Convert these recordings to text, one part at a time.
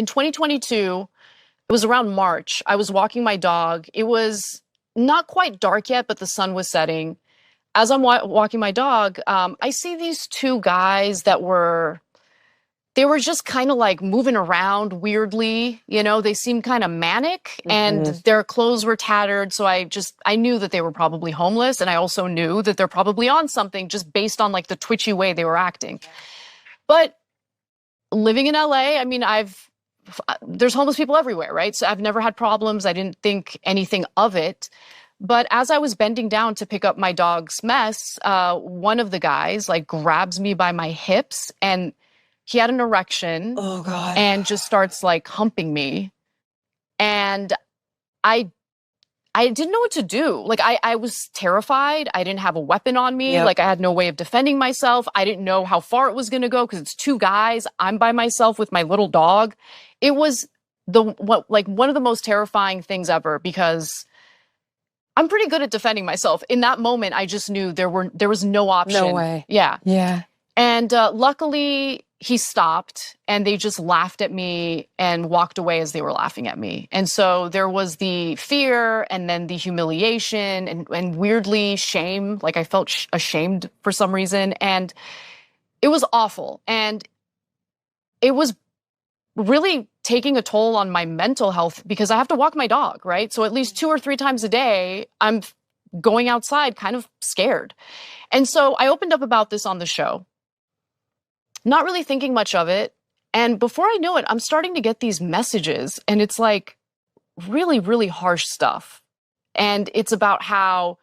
in 2022, it was around March. I was walking my dog. It was not quite dark yet, but the sun was setting. As I'm walking my dog, I see these two guys that they were just kind of like moving around weirdly. You know, they seemed kind of manic and their clothes were tattered. So I knew that they were probably homeless. And I also knew that they're probably on something just based on like the twitchy way they were acting. But living in LA, I mean, there's homeless people everywhere, right? So I've never had problems. I didn't think anything of it. But as I was bending down to pick up my dog's mess, one of the guys like grabs me by my hips and he had an erection. Oh God. And just starts like humping me. And I didn't know what to do. Like I was terrified. I didn't have a weapon on me. Yep. Like I had no way of defending myself. I didn't know how far it was going to go because it's two guys. I'm by myself with my little dog. It was one of the most terrifying things ever because I'm pretty good at defending myself. In that moment, I just knew there was no option. No way. Yeah. Yeah. And luckily, he stopped and they just laughed at me and walked away as they were laughing at me. And so there was the fear and then the humiliation and weirdly shame. Like I felt ashamed for some reason. And it was awful. And it was really taking a toll on my mental health because I have to walk my dog, right? So at least 2 or 3 times a day, I'm going outside kind of scared. And so I opened up about this on the show, not really thinking much of it. And before I knew it, I'm starting to get these messages and it's like really, really harsh stuff. And it's about how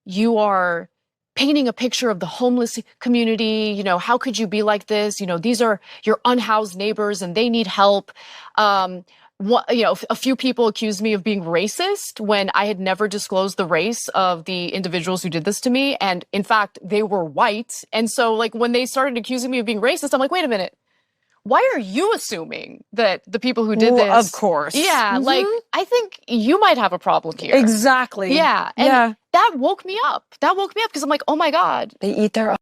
you are painting a picture of the homeless community. You know, how could you be like this? You know, these are your unhoused neighbors and they need help. A few people accused me of being racist when I had never disclosed the race of the individuals who did this to me. And in fact, they were white. And so like when they started accusing me of being racist, I'm like, wait a minute. Why are you assuming that the people who did this? Of course. Yeah, like, I think you might have a problem here. Exactly. Yeah. And that woke me up. That woke me up because I'm like, oh my God. They eat their